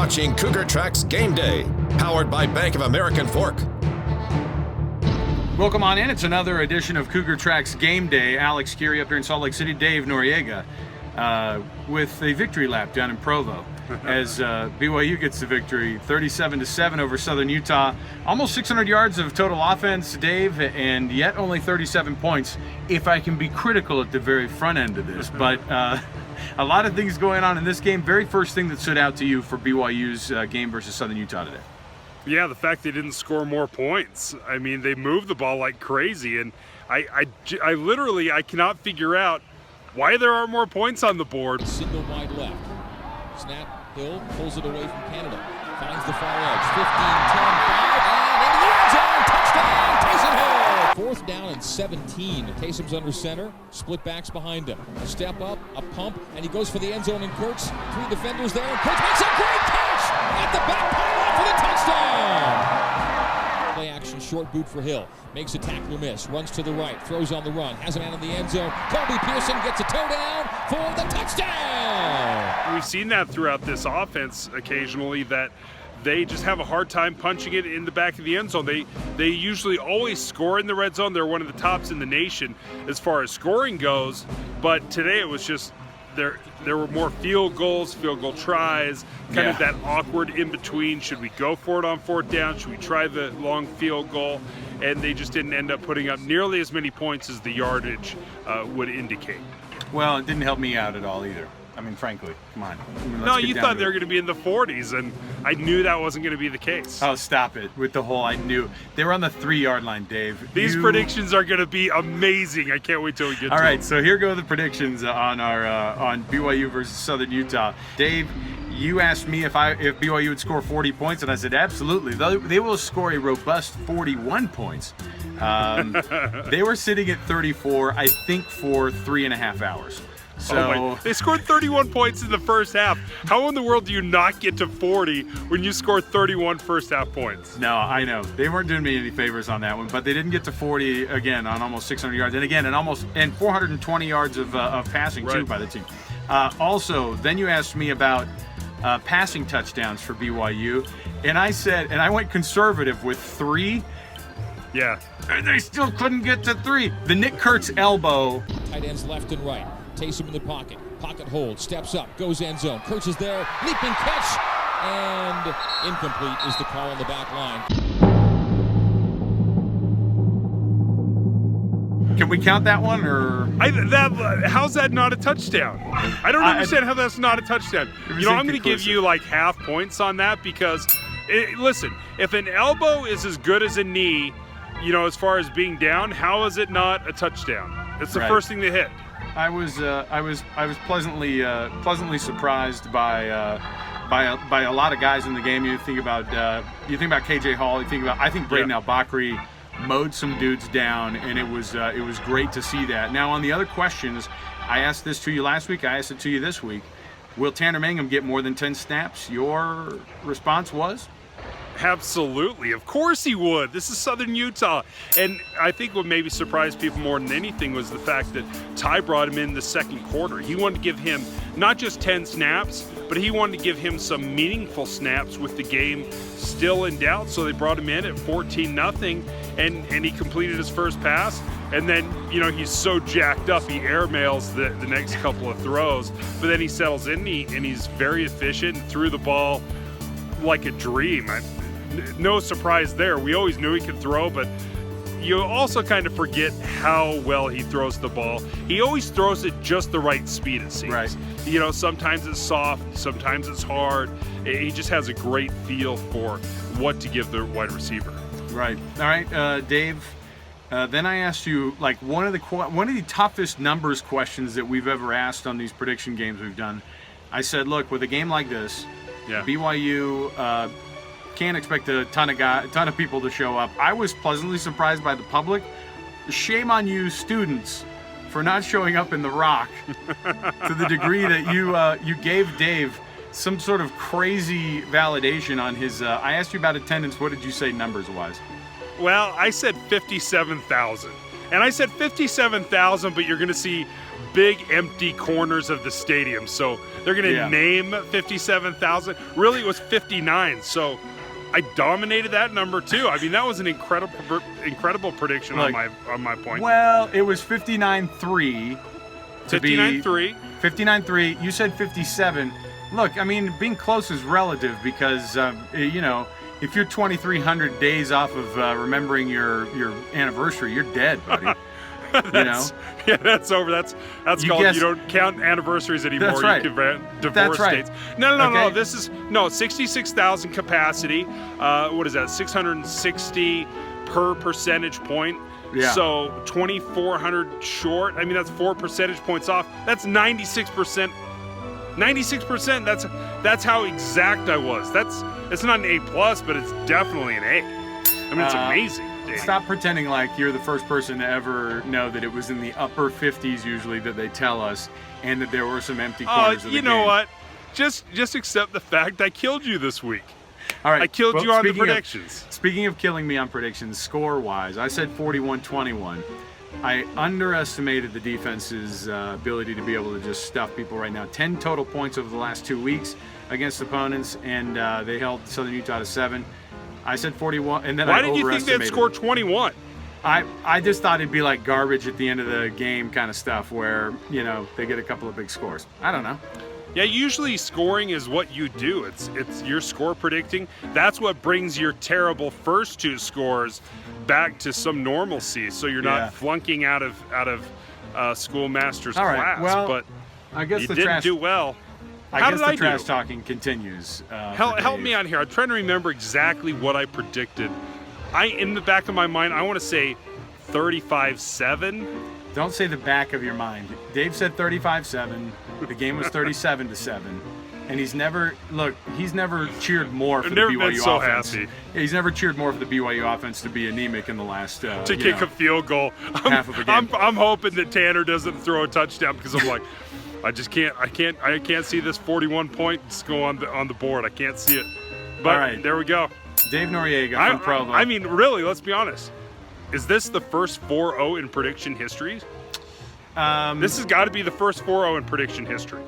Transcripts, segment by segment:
watching Cougar Tracks Game Day, powered by Bank of American Fork. Welcome on in. It's another edition of Cougar Tracks Game Day. Alex Kirry up here in Salt Lake City, Dave Noriega with a victory lap down in Provo as BYU gets the victory 37-7 over Southern Utah. Almost 600 yards of total offense, Dave, and yet only 37 points, if I can be critical at the very front end of this. But a lot of things going on in this game. Very first thing that stood out to you for BYU's game versus Southern Utah today? Yeah, the fact they didn't score more points. I mean, they moved the ball like crazy, and I literally cannot figure out why there aren't more points on the board. Single wide left. Snap, Hill pulls it away from Canada. Finds the far edge. 15, 10, 5, and into the end zone. Touchdown, Taysom Hill. 4th down and 17. Taysom's under center. Split backs behind him. A step up, a pump, and he goes for the end zone, and Kurtz, 3 defenders there. And Kurtz makes a great catch at the back pylon for the touchdown. Play action, short boot for Hill. Makes a tackler miss, runs to the right, throws on the run, has a man in the end zone. Kobe Pearson gets a toe down for the touchdown. We've seen that throughout this offense occasionally, that they just have a hard time punching it in the back of the end zone. They usually always score in the red zone. They're one of the tops in the nation as far as scoring goes, but today it was just there were more field goal tries, kind of that awkward in between. Should we go for it on 4th down? Should we try the long field goal? And they just didn't end up putting up nearly as many points as the yardage would indicate. Well, it didn't help me out at all either. I mean, frankly, come on. No, you thought they were going to be in the 40s, and I knew that wasn't going to be the case. Oh, stop it. With the whole, I knew. They were on the 3-yard line, Dave. These predictions are going to be amazing. I can't wait till we get to All right, them. so here go the predictions on our on BYU versus Southern Utah. Dave, you asked me if BYU would score 40 points, and I said absolutely. They will score a robust 41 points. They were sitting at 34, I think, for 3.5 hours. So they scored 31 points in the first half. How in the world do you not get to 40 when you score 31 first half points? No, I know. They weren't doing me any favors on that one, but they didn't get to 40 again on almost 600 yards. And again, and 420 yards of passing too by the team. Also, then you asked me about passing touchdowns for BYU, and I said, and I went conservative with 3. Yeah. And they still couldn't get to 3. The Nick Kurtz elbow. Tight ends left and right. Taysom in the pocket. Pocket hold. Steps up. Goes end zone. Kurtz is there. Leaping catch. And incomplete is the call on the back line. Can we count that one, or how's that not a touchdown? I don't understand how that's not a touchdown. I'm going to give you like half points on that because, listen, if an elbow is as good as a knee, as far as being down, how is it not a touchdown? It's the first thing they hit. I was pleasantly surprised by a lot of guys in the game. You think about KJ Hall. I think Braden Al-Bakri mowed some dudes down, and it was great to see that. Now on the other questions, I asked this to you last week. I asked it to you this week. Will Tanner Mangum get more than 10 snaps? Your response was? Absolutely. Of course he would. This is Southern Utah. And I think what maybe surprised people more than anything was the fact that Ty brought him in the second quarter. He wanted to give him not just 10 snaps, but he wanted to give him some meaningful snaps with the game still in doubt. So they brought him in at 14-0, and he completed his first pass. And then, he's so jacked up, he airmails the next couple of throws. But then he settles in, and he's very efficient and threw the ball like a dream. No surprise there. We always knew he could throw, but you also kind of forget how well he throws the ball. He always throws it just the right speed, it seems. Right. Sometimes it's soft, sometimes it's hard. He just has a great feel for what to give the wide receiver. Right. All right, Dave. Then I asked you one of the toughest numbers questions that we've ever asked on these prediction games we've done. I said, look, with a game like this, BYU can't expect a ton of people to show up. I was pleasantly surprised by the public. Shame on you, students, for not showing up in the Rock to the degree that you gave Dave some sort of crazy validation on his. I asked you about attendance. What did you say numbers-wise? Well, I said 57,000. And I said 57,000, but you're going to see big empty corners of the stadium. So they're going to name 57,000. Really, it was 59. So I dominated that number too. I mean, that was an incredible prediction on my point. Well, it was 59-3. 59-3. 59-3. You said 57. Look, I mean, being close is relative because, you know, if you're 2,300 days off of remembering your anniversary, you're dead, buddy. You know? Yeah, that's over. That's called you don't count anniversaries anymore. That's right. You can divorce That's right. dates. No. This is 66,000 capacity. What is that? 660 per percentage point. Yeah. So 2,400 short. I mean, that's 4 percentage points off. That's 96%. 96%. That's how exact I was. It's not an A+, but it's definitely an A. I mean, it's amazing. Stop pretending like you're the first person to ever know that it was in the upper 50s usually that they tell us, and that there were some empty corners of the game. You know what? Just accept the fact I killed you this week. All right. I killed you on the predictions. Speaking of killing me on predictions, score-wise, I said 41-21. I underestimated the defense's ability to be able to just stuff people right now. 10 total points over the last 2 weeks against opponents, and they held Southern Utah to 7. I said 41, and then Why I did you think they'd score 21? I just thought it'd be like garbage at the end of the game kind of stuff where, you know, they get a couple of big scores. I don't know. Yeah, usually scoring is what you do. It's your score predicting. That's what brings your terrible first 2 scores back to some normalcy, so you're not flunking out of schoolmaster's class. Well, but I guess you the didn't do well. I guess the trash talking continues. Help me out here. I'm trying to remember exactly what I predicted. In the back of my mind, I want to say 35-7. Don't say the back of your mind. Dave said 35-7. The game was 37-7. And he's never cheered more for the BYU been so offense. Happy. He's never cheered more for the BYU offense to be anemic in the last to kick a field goal. Half of a game. I'm hoping that Tanner doesn't throw a touchdown because I'm like, I can't see this 41 points go on the board. I can't see it. But all right. There we go. Dave Noriega from Provo. I mean, really, let's be honest. Is this the first 4-0 in prediction history? This has got to be the first 4-0 in prediction history.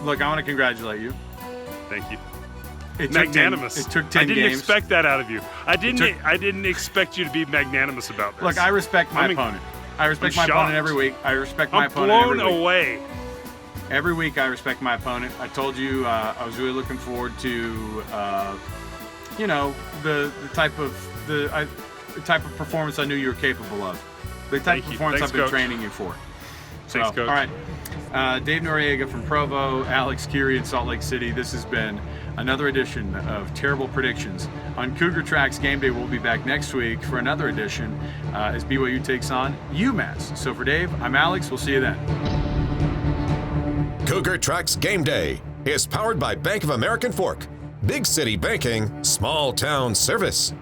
Look, I want to congratulate you. Thank you. Magnanimous. It took 10 games. I didn't expect that out of you. I didn't expect you to be magnanimous about this. Look, I respect my opponent. I respect my opponent every week. I respect my opponent every week. I'm blown away. Every week I respect my opponent. I told you I was really looking forward to, the type of performance I knew you were capable of. The type of performance I've been training you for. So, Thanks, Coach. All right. Dave Noriega from Provo, Alex Kirry in Salt Lake City. This has been another edition of Terrible Predictions. On Cougar Tracks Game Day, we'll be back next week for another edition as BYU takes on UMass. So for Dave, I'm Alex. We'll see you then. Cougar Tracks Game Day is powered by Bank of American Fork. Big city banking, small town service.